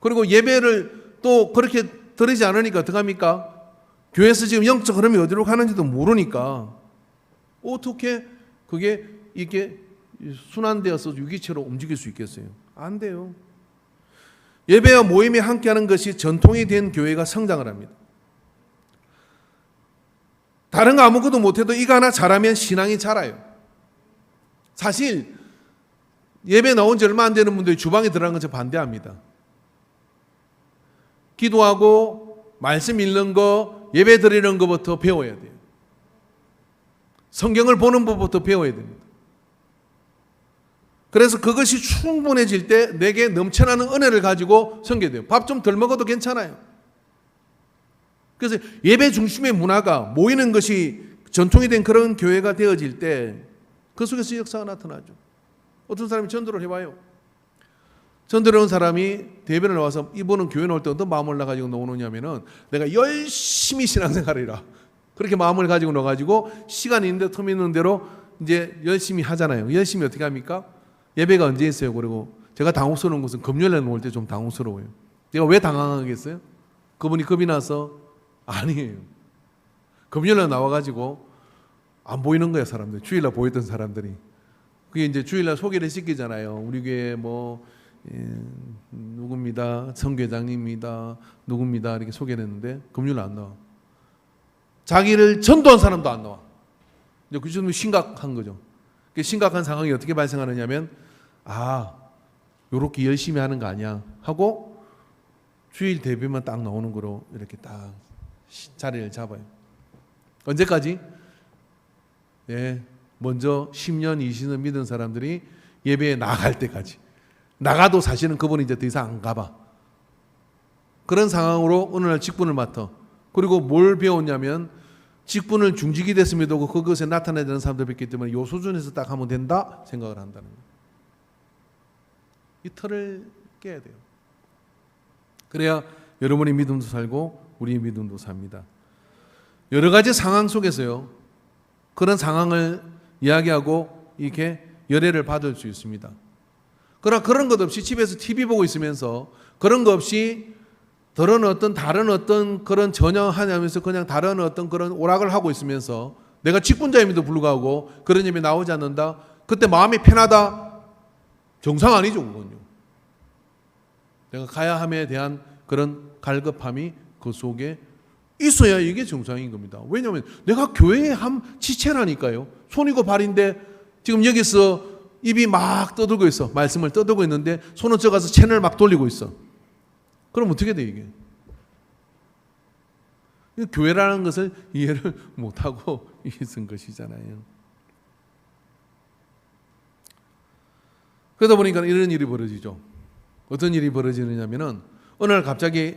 [SPEAKER 1] 그리고 예배를 또 그렇게 들으지 않으니까 어떡합니까? 교회에서 지금 영적 흐름이 어디로 가는지도 모르니까 어떻게 그게 이렇게 순환되어서 유기체로 움직일 수 있겠어요? 안 돼요. 예배와 모임에 함께하는 것이 전통이 된 교회가 성장을 합니다. 다른 거 아무것도 못해도 이거 하나 잘하면 신앙이 자라요. 사실 예배 나온 지 얼마 안 되는 분들이 주방에 들어가는 건 저 반대합니다. 기도하고 말씀 읽는 거, 예배 드리는 것부터 배워야 돼요. 성경을 보는 법부터 배워야 됩니다. 그래서 그것이 충분해질 때 내게 넘쳐나는 은혜를 가지고 섬겨야 돼요. 밥 좀 덜 먹어도 괜찮아요. 그래서 예배 중심의 문화가 모이는 것이 전통이 된 그런 교회가 되어질 때 그 속에서 역사가 나타나죠. 어떤 사람이 전도를 해봐요. 전도를 온 사람이 대변을 나와서, 이분은 교회 나올 때 어떤 마음을 나가지고 나오느냐면은, 내가 열심히 신앙생활이라 그렇게 마음을 가지고 나가지고 시간이 있는데 틈 있는 대로 이제 열심히 하잖아요. 열심히 어떻게 합니까? 예배가 언제 있어요? 그리고 제가 당혹스러운 것은 금요일에 나올 때 좀 당혹스러워요. 제가 왜 당황하겠어요? 그분이 겁이 나서? 아니에요. 금요일에 나와가지고 안 보이는 거예요, 사람들. 주일날 보였던 사람들이. 그게 이제 주일날 소개를 시키잖아요. 우리 교회 누굽니다, 성교장님입니다, 누굽니다, 이렇게 소개를 했는데 금요일 안 나와. 자기를 전도한 사람도 안 나와. 이제 그 정도 심각한 거죠. 심각한 상황이 어떻게 발생하느냐면, 요렇게 열심히 하는 거 아니야 하고 주일 대비만 딱 나오는 거로 이렇게 딱 자리를 잡아요. 언제까지? 먼저 10년, 20년 믿은 사람들이 예배에 나갈 때까지. 나가도 사실은 그분이 이제 더 이상 안 가봐. 그런 상황으로 어느 날 직분을 맡아. 그리고 뭘 배웠냐면, 직분을 중직이 됐음에도 그것에 나타나야 되는 사람들 뵙기 때문에 요 수준에서 딱 하면 된다 생각을 한다는 거예요. 이 틀을 깨야 돼요. 그래야 여러분의 믿음도 살고 우리의 믿음도 삽니다. 여러 가지 상황 속에서요, 그런 상황을 이야기하고 이렇게 열애를 받을 수 있습니다. 그러나 그런 것 없이 집에서 TV 보고 있으면서, 그런 것 없이 다른 어떤 그런 전혀하냐면서 그냥 다른 어떤 그런 오락을 하고 있으면서 내가 직분자임에도 불구하고 그런 예배 나오지 않는다? 그때 마음이 편하다? 정상 아니죠, 그건요. 내가 가야 함에 대한 그런 갈급함이 그 속에 있어야 이게 정상인 겁니다. 왜냐하면 내가 교회의 한 지체라니까요. 손이고 발인데 지금 여기서 입이 막 떠들고 있어. 말씀을 떠들고 있는데 손은 쪄가서 채널 막 돌리고 있어. 그럼 어떻게 돼 이게? 교회라는 것을 이해를 못하고 있은 것이잖아요. 그러다 보니까 이런 일이 벌어지죠. 어떤 일이 벌어지느냐면은, 어느 날 갑자기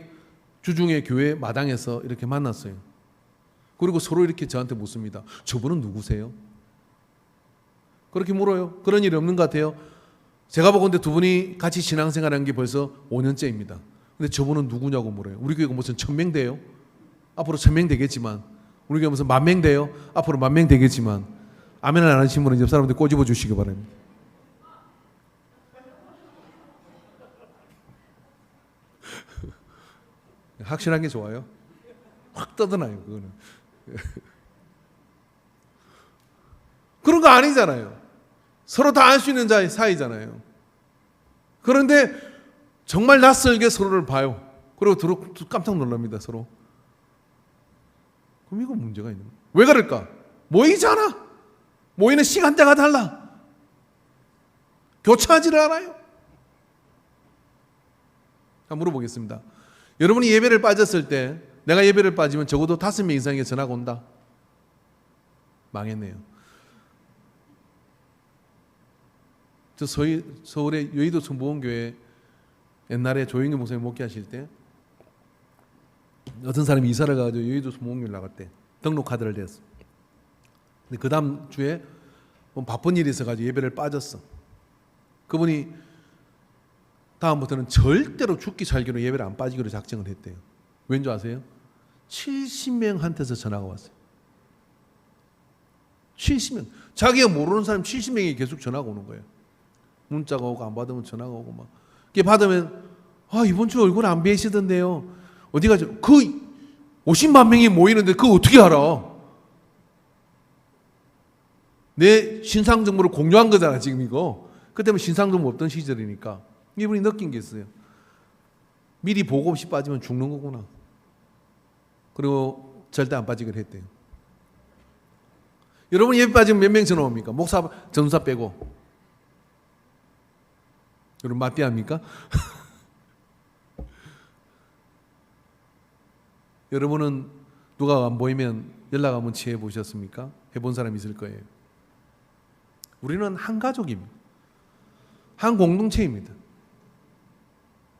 [SPEAKER 1] 주중에 교회 마당에서 이렇게 만났어요. 그리고 서로 이렇게 저한테 묻습니다. 저분은 누구세요? 그렇게 물어요. 그런 일이 없는 것 같아요. 제가 보건대 두 분이 같이 신앙생활한 게 벌써 5년째입니다. 근데 저분은 누구냐고 물어요. 우리 교회가 무슨 1000명 돼요? 앞으로 1000명 되겠지만. 우리 교회가 무슨 10,000명 돼요? 앞으로 10,000명 되겠지만. 아멘을 안 하신 분은 옆 사람들 꼬집어 주시기 바랍니다. 확실한 게 좋아요. 확 떠드나요, 그거는. 그런 거 아니잖아요. 서로 다 알 수 있는 사이잖아요. 그런데 정말 낯설게 서로를 봐요. 그리고 깜짝 놀랍니다, 서로. 그럼 이거 문제가 있는 거예요. 왜 그럴까? 모이잖아. 모이는 시간대가 달라. 교차하지를 않아요. 한번 물어보겠습니다. 여러분이 예배를 빠졌을 때 내가 예배를 빠지면 적어도 5명 이상의 전화가 온다. 망했네요. 저 서울의 여의도 성보원교회 옛날에 조영규 목사님 목회하실 때 어떤 사람이 이사를 가가지고 여의도 성보원교회 나갔대. 등록 카드를 냈어. 근데 그 다음 주에 바쁜 일이 있어가지고 예배를 빠졌어. 그분이 다음부터는 절대로 죽기 살기로 예배를 안 빠지기로 작정을 했대요. 왠지 아세요? 70명한테서 전화가 왔어요. 70명. 자기가 모르는 사람 70명이 계속 전화가 오는 거예요. 문자가 오고 안 받으면 전화가 오고 막. 이게 받으면 이번 주 얼굴 안 뵈시던데요. 어디 가죠? 그 50만 명이 모이는데 그거 어떻게 알아? 내 신상 정보를 공유한 거잖아 지금 이거. 그때는 신상 정보 없던 시절이니까. 이분이 느낀 게 있어요. 미리 보고 없이 빠지면 죽는 거구나. 그리고 절대 안 빠지기로 했대요. 여러분 예배 빠지면 몇 명 전화 옵니까? 목사, 전사 빼고. 여러분 맞대합니까? 여러분은 누가 안 보이면 연락 한번 취해 보셨습니까? 해본 사람 있을 거예요. 우리는 한 가족입니다. 한 공동체입니다.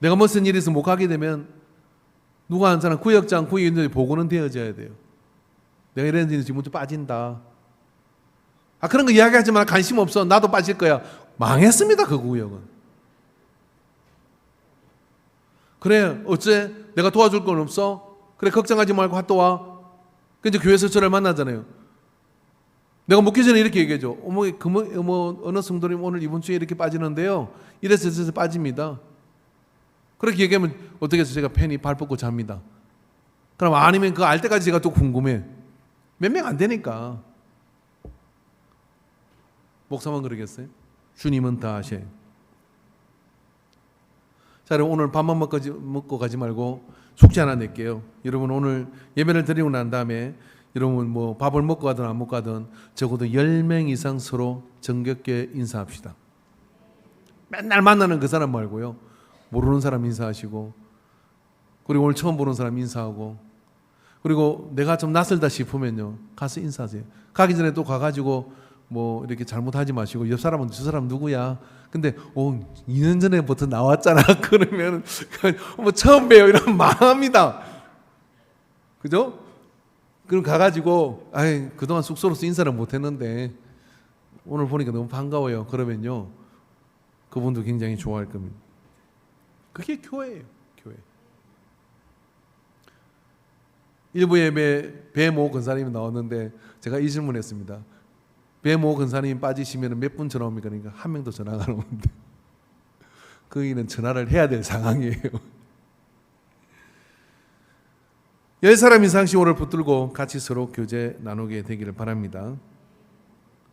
[SPEAKER 1] 내가 무슨 일이 있어서 못 가게 되면 누가 한 사람 구역장, 구역인들이 보고는 되어져야 돼요. 내가 이랬는데 지금 좀 빠진다. 그런 거 이야기하지 마. 관심 없어. 나도 빠질 거야. 망했습니다. 그 구역은. 그래 어째 내가 도와줄 건 없어? 그래 걱정하지 말고 갔다 와. 근데 교회에서 저를 만나잖아요. 내가 묻기 전에 이렇게 얘기해줘. 어느 성도님 오늘 이번 주에 이렇게 빠지는데요. 이래서 저래서 빠집니다. 그렇게 얘기하면 어떻게 해서 제가 팬이 발 뻗고 잡니다. 그럼 아니면 그거 알 때까지 제가 또 궁금해. 몇 명 안 되니까. 목사만 그러겠어요? 주님은 다 아셔요. 자, 여러분 오늘 밥만 먹고 가지 말고 숙제 하나 낼게요. 여러분 오늘 예배를 드리고 난 다음에 여러분 뭐 밥을 먹고 가든 안 먹고 가든 적어도 10명 이상 서로 정겹게 인사합시다. 맨날 만나는 그 사람 말고요. 모르는 사람 인사하시고, 그리고 오늘 처음 보는 사람 인사하고, 그리고 내가 좀 낯설다 싶으면요 가서 인사하세요. 가기 전에 또 가가지고 뭐 이렇게 잘못하지 마시고 옆 사람은 저 사람 누구야? 근데 2년 전에부터 나왔잖아. 그러면 뭐 처음 봬요 이러면 망합니다. 그죠? 그럼 가가지고 그동안 숙소로서 인사를 못했는데 오늘 보니까 너무 반가워요. 그러면요 그분도 굉장히 좋아할 겁니다. 그게 교회예요. 교회. 일부 예배 배모 권사님이 나왔는데 제가 이 질문했습니다. 배모 권사님 빠지시면 몇 분 전화 옵니까? 그러니까 한 명도 전화가 안 오는데 거기는 전화를 해야 될 상황이에요. 10사람 이상씩 오늘 붙들고 같이 서로 교제 나누게 되기를 바랍니다.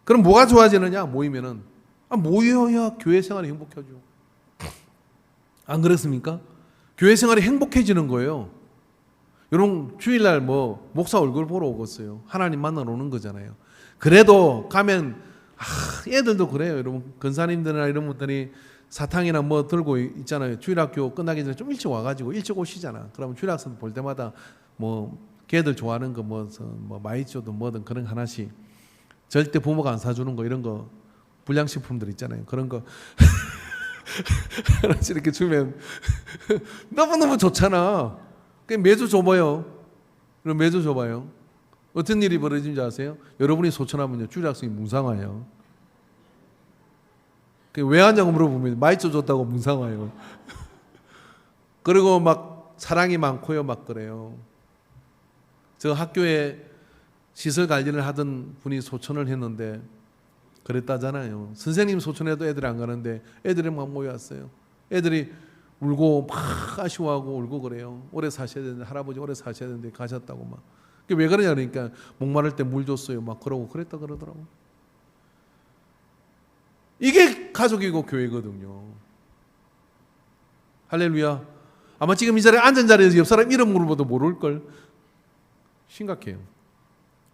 [SPEAKER 1] 그럼 뭐가 좋아지느냐? 모이면은 모여야 교회 생활이 행복해져. 안 그렇습니까? 교회 생활이 행복해지는 거예요. 여러분 주일날 뭐 목사 얼굴 보러 오겠어요. 하나님 만나러 오는 거잖아요. 그래도 가면 애들도 그래요. 여러분 권사님들이나 이런 분들이 사탕이나 뭐 들고 있잖아요. 주일학교 끝나기 전에 좀 일찍 와가지고 일찍 오시잖아. 그러면 주일학생 볼 때마다 뭐 걔들 좋아하는 거 뭐 마이쮸도 뭐든 그런 거 하나씩, 절대 부모가 안 사주는 거 이런 거 불량식품들 있잖아요. 그런 거 하나씩 이렇게 주면 너무너무 좋잖아. 매주 줘봐요. 그럼 매주 줘봐요. 어떤 일이 벌어진지 아세요? 여러분이 소천하면요 주일학생이 뭉상화해요. 왜 하냐고 물어보면 많이 쪄줬다고 문상화요. 그리고 막 사랑이 많고요, 막 그래요. 저 학교에 시설 관리를 하던 분이 소천을 했는데 그랬다잖아요. 선생님 소천해도 애들이 안 가는데 애들이 막 모여왔어요. 애들이 울고 막 아쉬워하고 울고 그래요. 오래 사셔야 되는데, 할아버지 오래 사셔야 되는데 가셨다고 막. 왜 그러냐 그러니까 목마를 때 물 줬어요. 막 그러고 그랬다 그러더라고. 이게 가족이고 교회거든요. 할렐루야. 아마 지금 이 자리에 앉은 자리에서 옆 사람 이름 물어봐도 모를걸. 심각해요.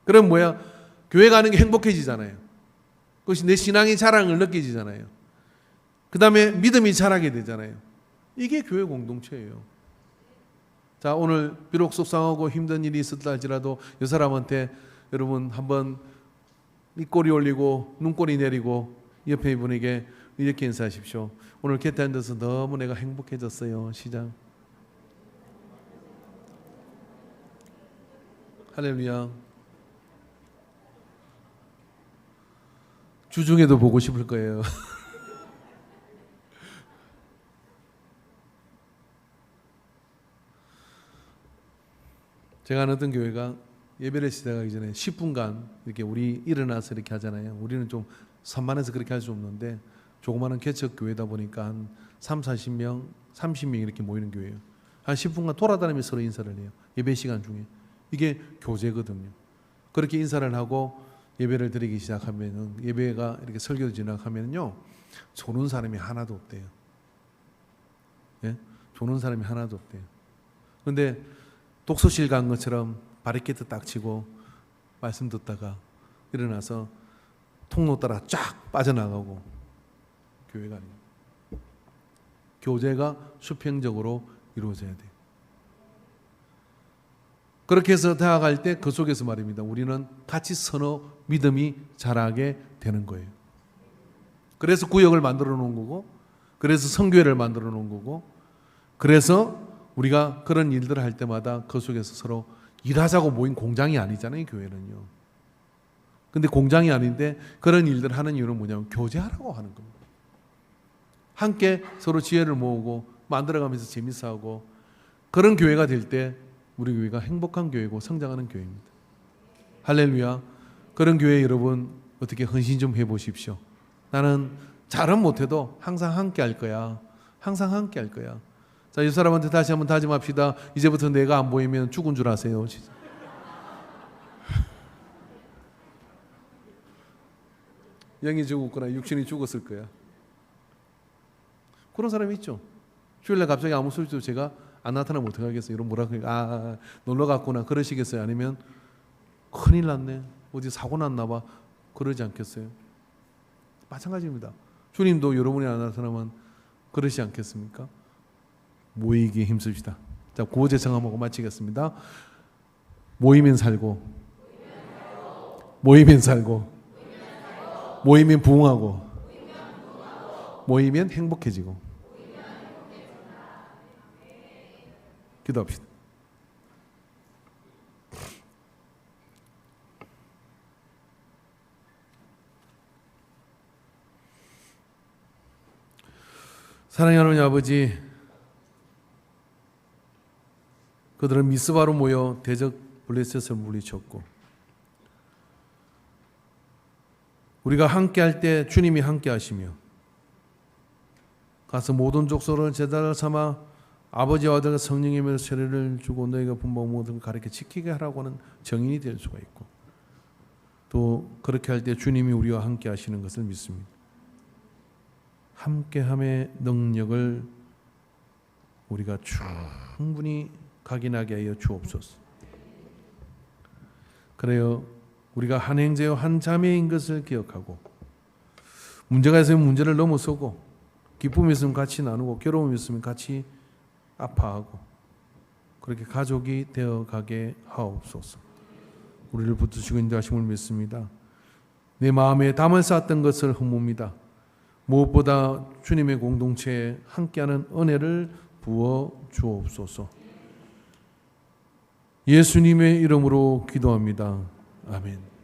[SPEAKER 1] 그럼 뭐야? 교회 가는 게 행복해지잖아요. 그것이 내 신앙의 자랑을 느껴지잖아요. 그 다음에 믿음이 자라게 되잖아요. 이게 교회 공동체예요. 자, 오늘 비록 속상하고 힘든 일이 있었다 할지라도 이 사람한테 여러분 한번 입꼬리 올리고 눈꼬리 내리고 옆에 이분에게 이렇게 인사하십시오. 오늘 곁에 앉아서 너무 내가 행복해졌어요. 시작. 할렐루야. 주중에도 보고 싶을 거예요. 제가 아는 어떤 교회가 예배를 시작하기 전에 10분간 이렇게 우리 일어나서 이렇게 하잖아요. 우리는 좀 산만해서 그렇게 할 수 없는데 조그마한 개척 교회다 보니까 한 3, 40명, 30명 이렇게 모이는 교회예요. 한 10분간 돌아다니면서 서로 인사를 해요. 예배 시간 중에. 이게 교제거든요. 그렇게 인사를 하고 예배를 드리기 시작하면은 예배가 이렇게 설교를 진행하면요. 조는 사람이 하나도 없대요. 예? 조는 사람이 하나도 없대요. 근데 독서실 간 것처럼 바리케이트 딱 치고 말씀 듣다가 일어나서 통로 따라 쫙 빠져나가고 교회가 아니에요. 교제가 수평적으로 이루어져야 돼요. 그렇게 해서 다가갈 때 그 속에서 말입니다. 우리는 같이 서로 믿음이 자라게 되는 거예요. 그래서 구역을 만들어 놓은 거고, 그래서 성교회를 만들어 놓은 거고, 그래서 우리가 그런 일들을 할 때마다 그 속에서 서로 일하자고 모인 공장이 아니잖아요, 교회는요. 근데 공장이 아닌데 그런 일들을 하는 이유는 뭐냐면 교제하라고 하는 겁니다. 함께 서로 지혜를 모으고 만들어가면서 재밌어하고 그런 교회가 될 때 우리 교회가 행복한 교회고 성장하는 교회입니다. 할렐루야. 그런 교회 여러분 어떻게 헌신 좀 해보십시오. 나는 잘은 못해도 항상 함께 할 거야. 항상 함께 할 거야. 자, 이 사람한테 다시 한번 다짐합시다. 이제부터 내가 안 보이면 죽은 줄 아세요. 영이 죽었거나 육신이 죽었을 거야. 그런 사람이 있죠. 주일날 갑자기 아무 소리도 제가 안 나타나면 어떡하겠어요? 이런 뭐라 그러니까 놀러 갔구나 그러시겠어요? 아니면 큰일 났네. 어디 사고 났나 봐. 그러지 않겠어요? 마찬가지입니다. 주님도 여러분이 안 나타나면 그러시 않겠습니까? 모이기에 힘씁시다. 자, 구호제 청함하고 마치겠습니다. 모이면 살고, 모이면 살고, 모이면 부흥하고, 모이면 행복해지고. 기도합시다. 사랑하는 하나님 아버지, 그들은 미스바로 모여 대적 블레셋을 물리쳤고 우리가 함께할 때 주님이 함께하시며 가서 모든 족속을 제자를 삼아 아버지와 아들과 성령님의 세례를 주고 너희가 분부한 모든 걸 가르쳐 지키게 하라고 하는 정인이 될 수가 있고 또 그렇게 할 때 주님이 우리와 함께 하시는 것을 믿습니다. 함께함의 능력을 우리가 충분히 각인하게 하여 주옵소서. 그래요. 우리가 한 형제요 한 자매인 것을 기억하고 문제가 있으면 문제를 넘어서고 기쁨이 있으면 같이 나누고 괴로움이 있으면 같이 아파하고 그렇게 가족이 되어가게 하옵소서. 우리를 붙드시고 인도하심을 믿습니다. 내 마음에 담을 쌓았던 것을 허뭅니다. 무엇보다 주님의 공동체에 함께하는 은혜를 부어 주옵소서. 예수님의 이름으로 기도합니다. 아멘.